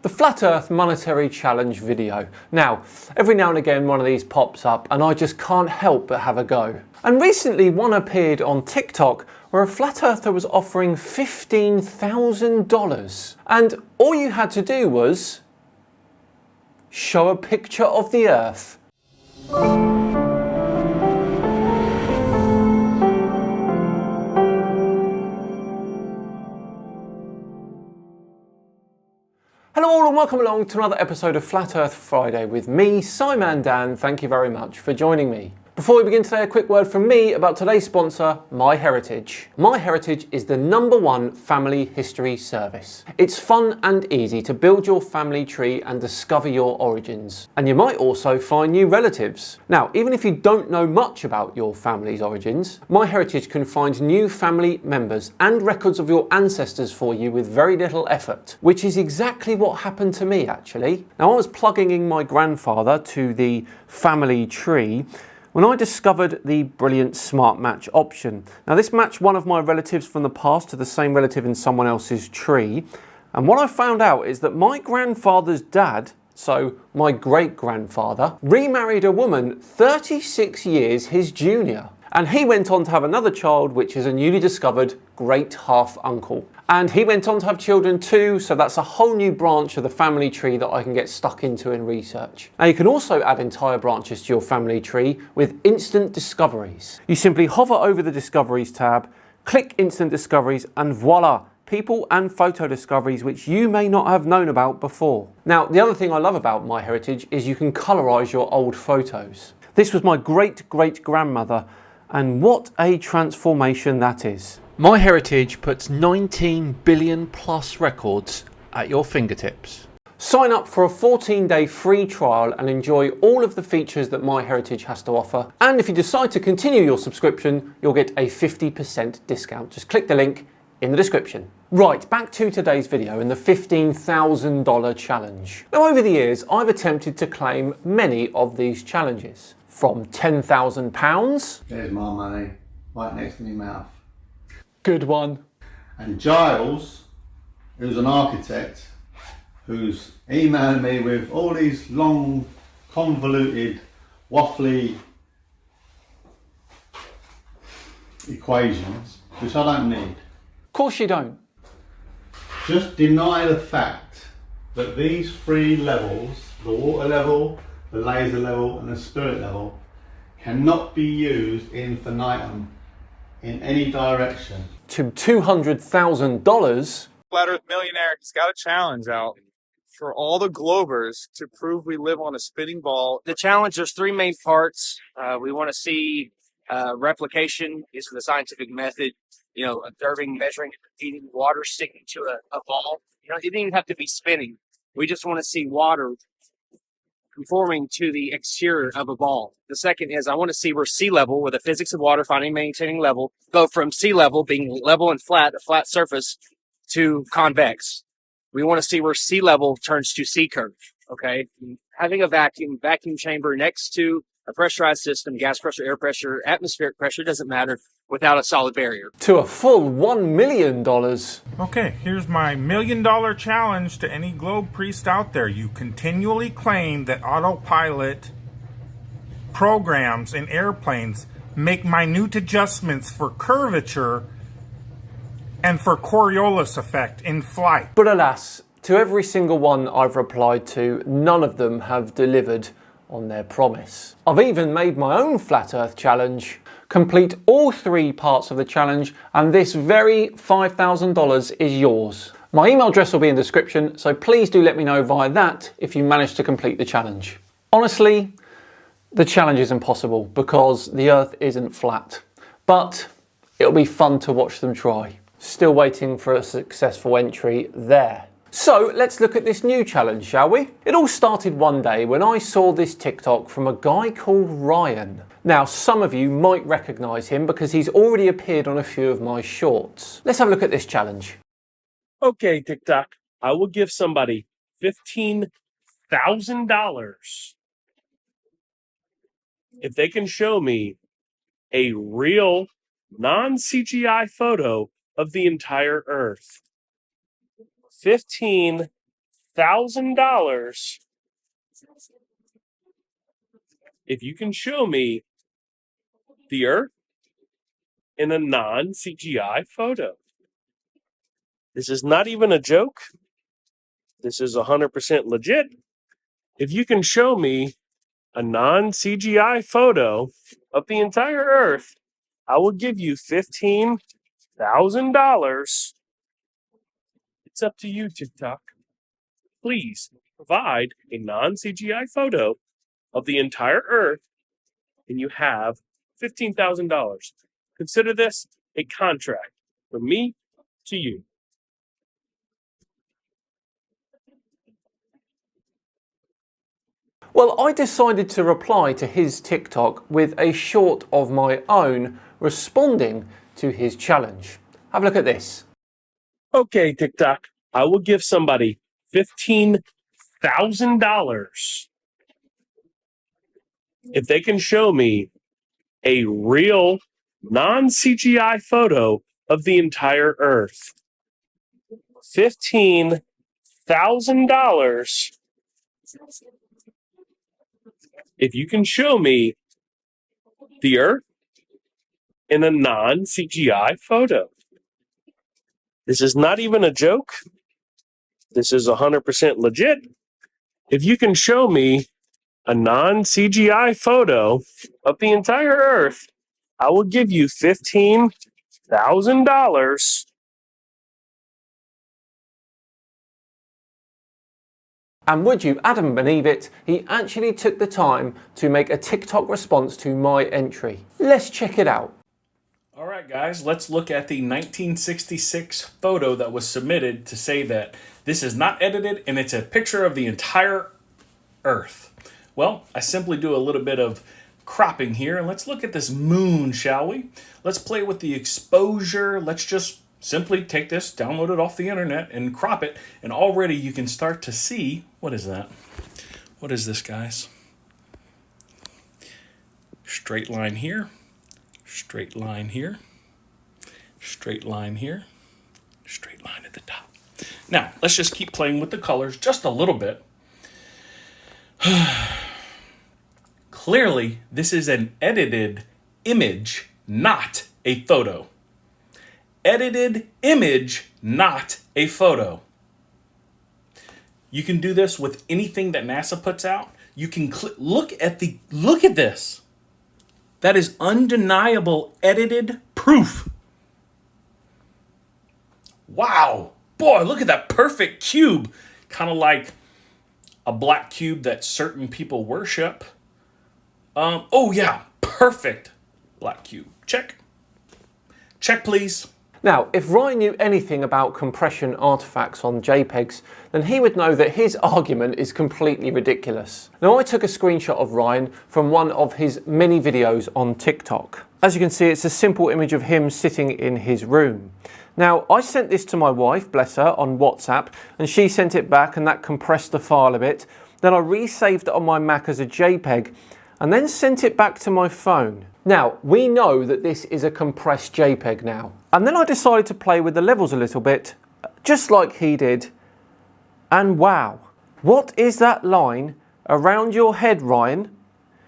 The Flat Earth Monetary Challenge video. Now, every now and again one of these pops up and I just can't help but have a go. And recently one appeared on TikTok where a flat earther was offering $15,000. And all you had to do was show a picture of the Earth. Hello all and welcome along to another episode of Flat Earth Friday with me, Simon Dan. Thank you very much for joining me. Before we begin today, a quick word from me about today's sponsor, MyHeritage. MyHeritage is the #1 family history service. It's fun and easy to build your family tree and discover your origins. And you might also find new relatives. Now, even if you don't know much about your family's origins, MyHeritage can find new family members and records of your ancestors for you with very little effort, which is exactly what happened to me actually. Now, I was plugging in my grandfather to the family tree when I discovered the brilliant Smart Match option. Now this matched one of my relatives from the past to the same relative in someone else's tree. And what I found out is that my grandfather's dad, so my great-grandfather, remarried a woman 36 years his junior. And he went on to have another child, which is a newly discovered great half-uncle. And he went on to have children too, so that's a whole new branch of the family tree that I can get stuck into in research. Now you can also add entire branches to your family tree with instant discoveries. You simply hover over the discoveries tab, click instant discoveries, and voila, people and photo discoveries which you may not have known about before. Now the other thing I love about MyHeritage is you can colorize your old photos. This was my great-great-grandmother, and what a transformation that is. MyHeritage puts 19 billion plus records at your fingertips. Sign up for a 14-day free trial and enjoy all of the features that MyHeritage has to offer. And if you decide to continue your subscription, you'll get a 50% discount. Just click the link in the description. Right, back to today's video and the $15,000 challenge. Now over the years, I've attempted to claim many of these challenges. From £10,000. There's my money, right next to my mouth. Good one. And Giles, who's an architect, who's emailing me with all these long, convoluted, waffly equations, which I don't need. Of course you don't. Just deny the fact that these three levels, the water level, the laser level and the spirit level, cannot be used infinitum in any direction. To $200,000. Flat Earth Millionaire has got a challenge out for all the Globers to prove we live on a spinning ball. The challenge, there's three main parts. We want to see replication using the scientific method, you know, observing, measuring, repeating, water sticking to a ball. You know, it didn't even have to be spinning. We just want to see water conforming to the exterior of a ball. The second is I want to see where sea level, where the physics of water finding, maintaining level, go from sea level being level and flat, a flat surface, to convex. We want to see where sea level turns to sea curve. Okay, having a vacuum chamber next to a pressurized system, gas pressure, air pressure, atmospheric pressure, doesn't matter, without a solid barrier. To a full $1 million. Okay, here's my $1 million challenge to any globe priest out there. You continually claim that autopilot programs in airplanes make minute adjustments for curvature and for Coriolis effect in flight. But alas, to every single one I've replied to, none of them have delivered on their promise. I've even made my own Flat Earth challenge. Complete all three parts of the challenge and this very $5,000 is yours. My email address will be in the description, so please do let me know via that if you manage to complete the challenge. Honestly, the challenge is impossible because the Earth isn't flat, but it'll be fun to watch them try. Still waiting for a successful entry there. So let's look at this new challenge, shall we? It all started one day when I saw this TikTok from a guy called Ryan. Now, some of you might recognise him because he's already appeared on a few of my shorts. Let's have a look at this challenge. Okay, TikTok, I will give somebody $15,000 if they can show me a real non-CGI photo of the entire Earth. $15,000. $15,000 if you can show me the Earth in a non-CGI photo. This is not even a joke. This is 100% legit. If you can show me a non-CGI photo of the entire Earth, I will give you $15,000. It's up to you, TikTok. Please provide a non-CGI photo of the entire Earth, and you have $15,000. Consider this a contract from me to you. Well, I decided to reply to his TikTok with a short of my own responding to his challenge. Have a look at this. Okay, TikTok, I will give somebody $15,000 if they can show me a real non-CGI photo of the entire Earth. $15,000 if you can show me the Earth in a non-CGI photo. This is not even a joke. This is 100% legit. If you can show me a non-CGI photo of the entire Earth, I will give you $15,000. And would you Adam believe it, he actually took the time to make a TikTok response to my entry. Let's check it out. All right, guys, let's look at the 1966 photo that was submitted to say that this is not edited and it's a picture of the entire Earth. Well, I simply do a little bit of cropping here, and let's look at this moon, shall we? Let's play with the exposure. Let's just simply take this, download it off the internet, and crop it, and already you can start to see, what is that? What is this, guys? Straight line here, straight line here, straight line here, straight line at the top. Now, let's just keep playing with the colors just a little bit. Clearly, this is an edited image, not a photo. Edited image, not a photo. You can do this with anything that NASA puts out. You can look at this. That is undeniable edited proof. Wow. Boy, look at that perfect cube. Kind of like a black cube that certain people worship. Oh yeah, perfect black cube. Check. Check, please. Now, if Ryan knew anything about compression artifacts on JPEGs, then he would know that his argument is completely ridiculous. Now, I took a screenshot of Ryan from one of his many videos on TikTok. As you can see, it's a simple image of him sitting in his room. Now, I sent this to my wife, bless her, on WhatsApp, and she sent it back, and that compressed the file a bit. Then I resaved it on my Mac as a JPEG, and then sent it back to my phone. Now, we know that this is a compressed JPEG now. And then I decided to play with the levels a little bit, just like he did. And wow, what is that line around your head, Ryan?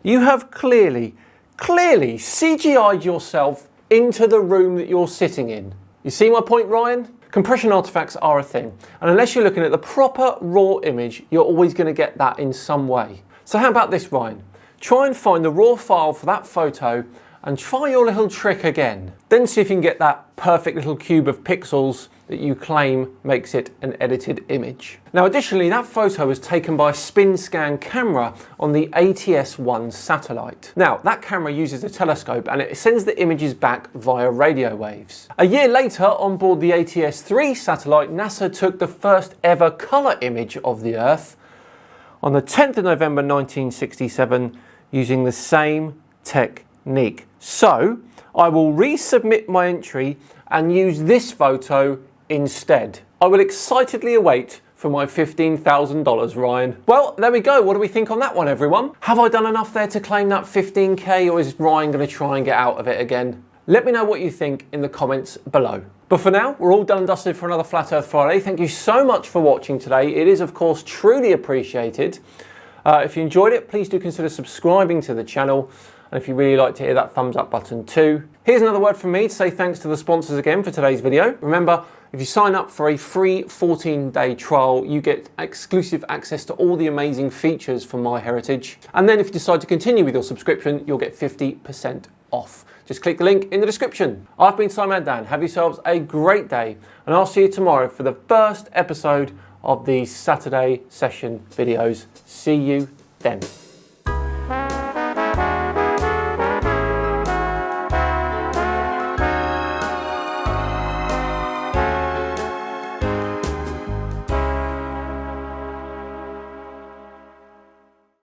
You have clearly CGI'd yourself into the room that you're sitting in. You see my point, Ryan? Compression artifacts are a thing. And unless you're looking at the proper raw image, you're always going to get that in some way. So how about this, Ryan? Try and find the raw file for that photo and try your little trick again. Then see if you can get that perfect little cube of pixels that you claim makes it an edited image. Now additionally, that photo was taken by a spin scan camera on the ATS-1 satellite. Now that camera uses a telescope and it sends the images back via radio waves. A year later, on board the ATS-3 satellite, NASA took the first ever colour image of the Earth on the 10th of November 1967 using the same technique. So I will resubmit my entry and use this photo instead. I will excitedly await for my $15,000, Ryan. Well, there we go. What do we think on that one, everyone? Have I done enough there to claim that 15K, or is Ryan going to try and get out of it again? Let me know what you think in the comments below. But for now, we're all done and dusted for another Flat Earth Friday. Thank you so much for watching today. It is, of course, truly appreciated. If you enjoyed it, please do consider subscribing to the channel. And if you really like to hear that thumbs up button too. Here's another word from me to say thanks to the sponsors again for today's video. Remember, if you sign up for a free 14-day trial, you get exclusive access to all the amazing features from MyHeritage. And then if you decide to continue with your subscription, you'll get 50% off. Just click the link in the description. I've been Simon Dan. Have yourselves a great day, and I'll see you tomorrow for the first episode of the Saturday session videos. See you then.